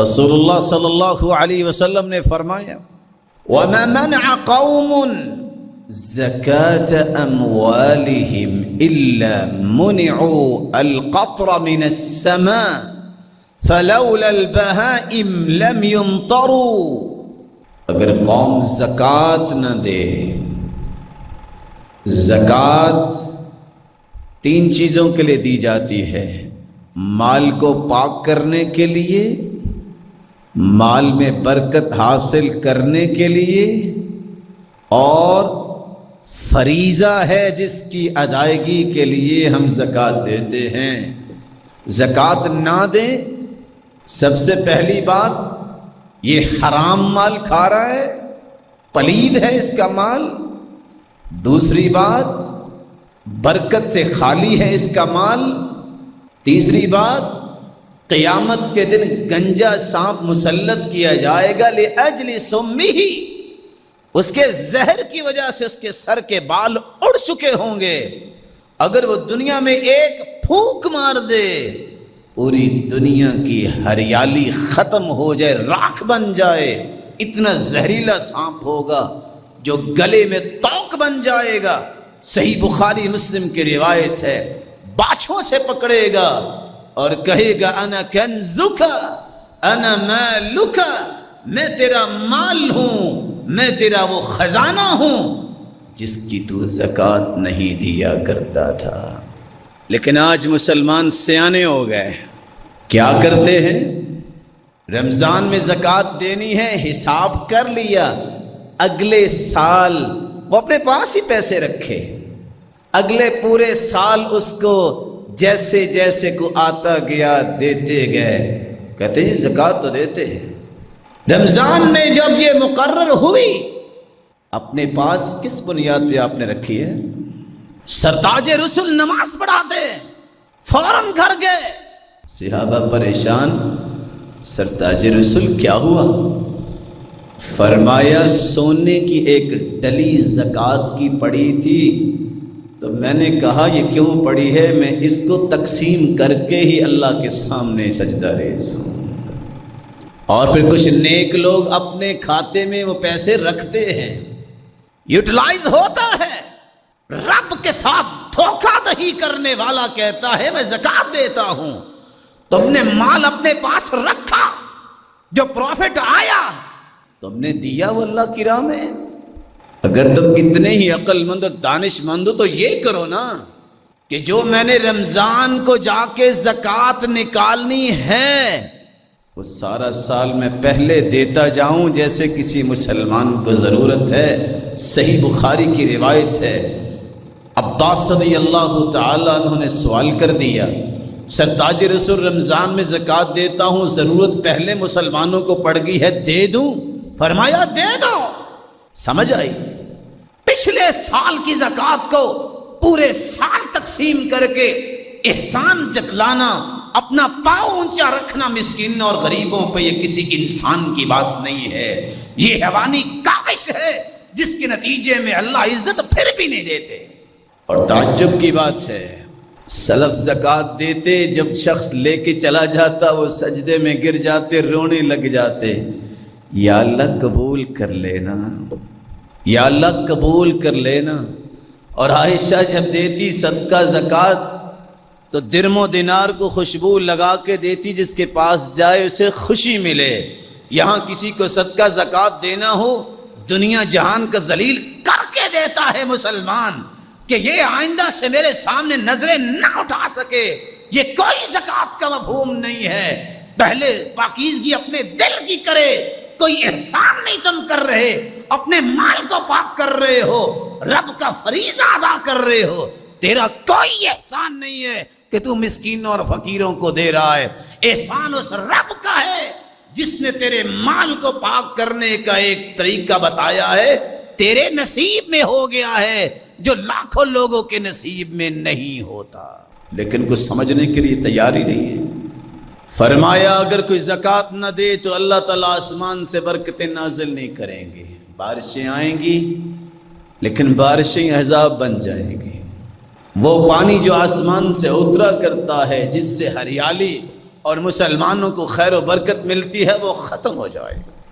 رسول اللہ صلی اللہ علیہ وسلم نے فرمایا وَمَا مَنْعَ قَوْمٌ زَكَاةَ أَمْوَالِهِمْ إِلَّا مُنِعُوا الْقَطْرَ مِنَ السَّمَاءِ فَلَوْلَا الْبَهَائِمْ لَمْ يُمْطَرُوا۔ اگر قوم زکوٰۃ نہ دے، زکوٰۃ تین چیزوں کے لیے دی جاتی ہے: مال کو پاک کرنے کے لیے، مال میں برکت حاصل کرنے کے لیے، اور فریضہ ہے جس کی ادائیگی کے لیے ہم زکوٰۃ دیتے ہیں۔ زکوٰۃ نہ دیں، سب سے پہلی بات یہ حرام مال کھا رہا ہے، پلید ہے اس کا مال۔ دوسری بات برکت سے خالی ہے اس کا مال۔ تیسری بات قیامت کے دن گنجا سانپ مسلط کیا جائے گا لأجل سمہ، اس کے زہر کی وجہ سے اس کے سر کے بال اڑ چکے ہوں گے۔ اگر وہ دنیا میں ایک پھونک مار دے، پوری دنیا کی ہریالی ختم ہو جائے، راکھ بن جائے، اتنا زہریلا سانپ ہوگا جو گلے میں توق بن جائے گا۔ صحیح بخاری مسلم کی روایت ہے، باچھوں سے پکڑے گا اور کہے گا انا کنزک انا مالک، میں تیرا مال ہوں، میں تیرا وہ خزانہ ہوں جس کی تو زکوٰۃ نہیں دیا کرتا تھا۔ لیکن آج مسلمان سیانے ہو گئے، کیا کرتے ہیں؟ رمضان میں زکوٰۃ دینی ہے، حساب کر لیا، اگلے سال وہ اپنے پاس ہی پیسے رکھے، اگلے پورے سال اس کو جیسے جیسے کو آتا گیا دیتے گئے۔ کہتے ہیں زکوٰۃ تو دیتے ہیں، رمضان میں جب یہ مقرر ہوئی اپنے پاس کس بنیاد پہ آپ نے رکھی ہے؟ سرتاج رسول نماز پڑھاتے فوراً گھر گئے، صحابہ پریشان، سرتاج رسول کیا ہوا؟ فرمایا سونے کی ایک ڈلی زکوٰۃ کی پڑی تھی، تو میں نے کہا یہ کیوں پڑی ہے، میں اس کو تقسیم کر کے ہی اللہ کے سامنے سجدہ ریز ہوں۔ اور پھر کچھ نیک لوگ اپنے کھاتے میں وہ پیسے رکھتے ہیں، یوٹیلائز ہوتا ہے۔ رب کے ساتھ دھوکہ دہی کرنے والا کہتا ہے میں زکوٰۃ دیتا ہوں، تم نے مال اپنے پاس رکھا، جو پروفٹ آیا تم نے دیا وہ اللہ کی راہ میں۔ اگر تم اتنے ہی عقل مند اور دانش مند ہو تو یہ کرو نا کہ جو میں نے رمضان کو جا کے زکوٰۃ نکالنی ہے وہ سارا سال میں پہلے دیتا جاؤں جیسے کسی مسلمان کو ضرورت ہے۔ صحیح بخاری کی روایت ہے، عباس رضی اللہ تعالیٰ عنہ نے سوال کر دیا، سرتاج رسول رمضان میں زکوٰۃ دیتا ہوں، ضرورت پہلے مسلمانوں کو پڑ گئی ہے، دے دوں؟ فرمایا دے دو۔ سمجھ آئی؟ پچھلے سال کی زکوٰۃ کو پورے سال تقسیم کر کے احسان جتلانا، اپنا پاؤں اونچا رکھنا مسکینوں اور غریبوں پہ، یہ کسی انسان کی بات نہیں ہے، یہ حیوانی کاوش ہے جس کے نتیجے میں اللہ عزت پھر بھی نہیں دیتے۔ اور تعجب کی بات ہے، سلف زکوٰۃ دیتے، جب شخص لے کے چلا جاتا وہ سجدے میں گر جاتے، رونے لگ جاتے، یا اللہ قبول کر لینا، یا اللہ قبول کر لینا۔ اور عائشہ جب دیتی صدقہ زکوٰۃ تو درم و دینار کو خوشبو لگا کے دیتی، جس کے پاس جائے اسے خوشی ملے۔ یہاں کسی کو صدقہ زکوٰۃ دینا ہو، دنیا جہان کا ذلیل کر کے دیتا ہے مسلمان کہ یہ آئندہ سے میرے سامنے نظریں نہ اٹھا سکے۔ یہ کوئی زکوٰۃ کا مفہوم نہیں ہے۔ پہلے پاکیزگی اپنے دل کی کرے، کوئی احسان نہیں تم کر رہے، اپنے مال کو پاک کر رہے ہو، رب کا فریضہ ادا کر رہے ہو، تیرا کوئی احسان نہیں ہے کہ تو مسکینوں اور فقیروں کو دے رہا ہے۔ احسان اس رب کا ہے جس نے تیرے مال کو پاک کرنے کا ایک طریقہ بتایا ہے، تیرے نصیب میں ہو گیا ہے جو لاکھوں لوگوں کے نصیب میں نہیں ہوتا، لیکن کچھ سمجھنے کے لیے تیار ہی نہیں ہے۔ فرمایا اگر کوئی زکوٰۃ نہ دے تو اللہ تعالیٰ آسمان سے برکتیں نازل نہیں کریں گے، بارشیں آئیں گی لیکن بارشیں عذاب بن جائیں گی۔ وہ پانی جو آسمان سے اترا کرتا ہے، جس سے ہریالی اور مسلمانوں کو خیر و برکت ملتی ہے وہ ختم ہو جائے گا۔